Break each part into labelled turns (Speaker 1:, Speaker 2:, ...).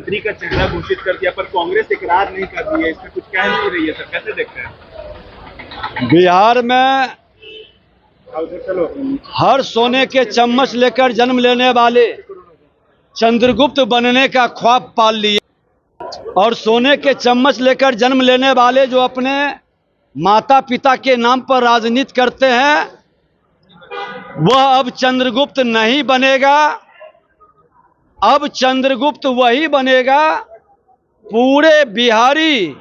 Speaker 1: मंत्री का चेहरा घोषित कर दिया, पर कांग्रेस इकरार नहीं कर रही है, इसमें कुछ कह नहीं रही है सर, कैसे देखते हैं?
Speaker 2: बिहार में हर सोने के चम्मच लेकर जन्म लेने वाले चंद्रगुप्त बनने का ख्वाब पाल लिए और सोने के चम्मच लेकर जन्म लेने वाले जो अपने माता पिता के नाम पर राजनीति करते हैं, वह अब चंद्रगुप्त नहीं बनेगा। अब चंद्रगुप्त वही बनेगा, पूरे बिहारी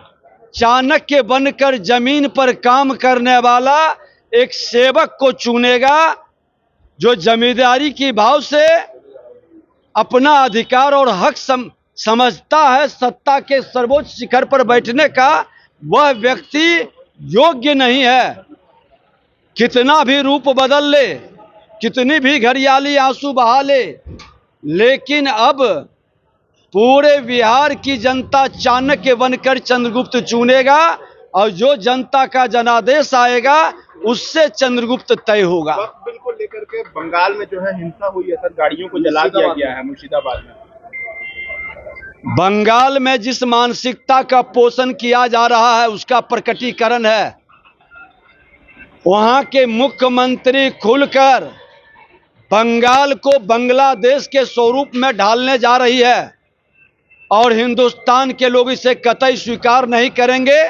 Speaker 2: चाणक्य बनकर जमीन पर काम करने वाला एक सेवक को चुनेगा, जो जमींदारी की भाव से अपना अधिकार और हक समझता है। सत्ता के सर्वोच्च शिखर पर बैठने का वह व्यक्ति योग्य नहीं है। कितना भी रूप बदल ले, कितनी भी घड़ियाली आंसू बहा ले, लेकिन अब पूरे बिहार की जनता चाणक्य बनकर चंद्रगुप्त चुनेगा और जो जनता का जनादेश आएगा उससे चंद्रगुप्त तय होगा।
Speaker 1: बिल्कुल लेकर के बंगाल में जो है हिंसा हुई है सर, गाड़ियों को जला दिया गया है मुर्शिदाबाद में।
Speaker 2: बंगाल में जिस मानसिकता का पोषण किया जा रहा है उसका प्रकटीकरण है। वहां के मुख्यमंत्री खुलकर बंगाल को बांग्लादेश के स्वरूप में ढालने जा रही है और हिंदुस्तान के लोग इसे कतई स्वीकार नहीं करेंगे।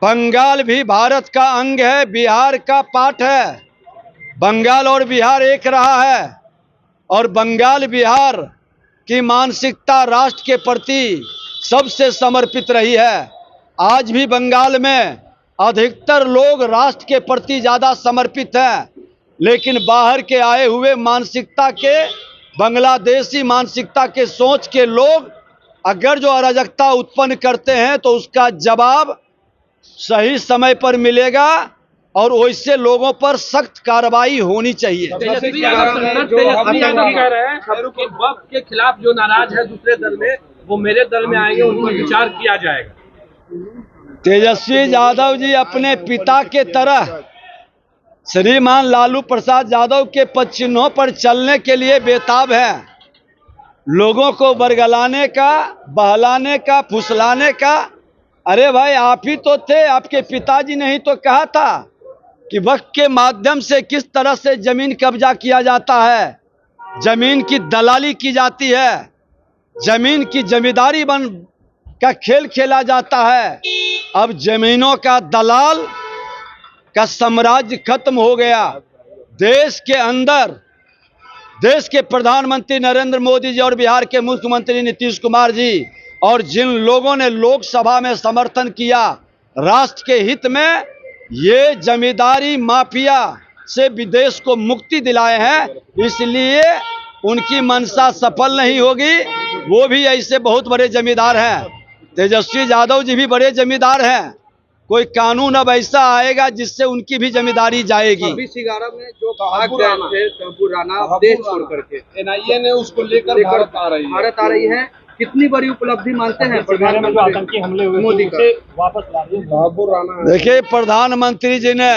Speaker 2: बंगाल भी भारत का अंग है, बिहार का पार्ट है। बंगाल और बिहार एक रहा है और बंगाल बिहार की मानसिकता राष्ट्र के प्रति सबसे समर्पित रही है। आज भी बंगाल में अधिकतर लोग राष्ट्र के प्रति ज़्यादा समर्पित हैं, लेकिन बाहर के आए हुए मानसिकता के, बांग्लादेशी मानसिकता के सोच के लोग अगर जो अराजकता उत्पन्न करते हैं तो उसका जवाब सही समय पर मिलेगा और वैसे लोगों पर सख्त कार्रवाई होनी चाहिए।
Speaker 3: तेजस्वी वक्त के खिलाफ जो नाराज है दूसरे दल में, वो मेरे दल में आएंगे, उन पर विचार किया जाएगा।
Speaker 2: तेजस्वी यादव जी अपने पिता के तरह श्रीमान लालू प्रसाद यादव के पद चिन्हों पर चलने के लिए बेताब है। लोगों को बरगलाने का, बहलाने का, फुसलाने का। अरे भाई, आप ही तो थे, आपके पिताजी ने ही तो कहा था कि वक्त के माध्यम से किस तरह से जमीन कब्जा किया जाता है, जमीन की दलाली की जाती है, जमीन की जमींदारी बन का खेल खेला जाता है। अब जमीनों का दलाल का साम्राज्य खत्म हो गया। देश के अंदर देश के प्रधानमंत्री नरेंद्र मोदी जी और बिहार के मुख्यमंत्री नीतीश कुमार जी और जिन लोगों ने लोकसभा में समर्थन किया राष्ट्र के हित में, ये जमींदारी माफिया से विदेश को मुक्ति दिलाए हैं, इसलिए उनकी मंशा सफल नहीं होगी। वो भी ऐसे बहुत बड़े जमींदार हैं, तेजस्वी यादव जी भी बड़े जमींदार हैं। कोई कानून अब ऐसा आएगा जिससे उनकी भी जमींदारी जाएगी।
Speaker 3: अभी सिगारा में जो भाग गए थे तंबू राणा देश छोड़ करके, एनआईए ने उसको लेकर भारत आ रही है। कितनी बड़ी उपलब्धि मानते हैं प्रधानमंत्री आतंकी हमले हुए मोदी का वापस ला दिए तंबू राणा?
Speaker 2: देखिए, प्रधानमंत्री जी ने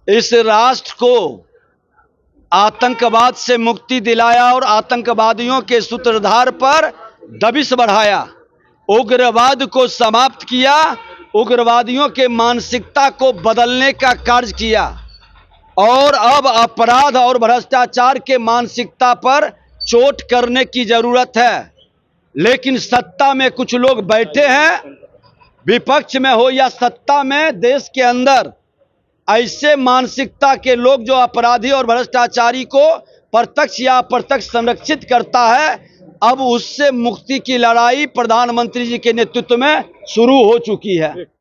Speaker 2: इस राष्ट्र को आतंकवाद से मुक्ति दिलाया और आतंकवादियों के सूत्रधार पर दबिश बढ़ाया, उग्रवाद को समाप्त किया, उग्रवादियों के मानसिकता को बदलने का कार्य किया और अब अपराध और भ्रष्टाचार के मानसिकता पर चोट करने की जरूरत है। लेकिन सत्ता में कुछ लोग बैठे हैं, विपक्ष में हो या सत्ता में, देश के अंदर ऐसे मानसिकता के लोग जो अपराधी और भ्रष्टाचारी को प्रत्यक्ष या अप्रत्यक्ष संरक्षित करता है। अब उससे मुक्ति की लड़ाई प्रधानमंत्री जी के नेतृत्व में शुरू हो चुकी है।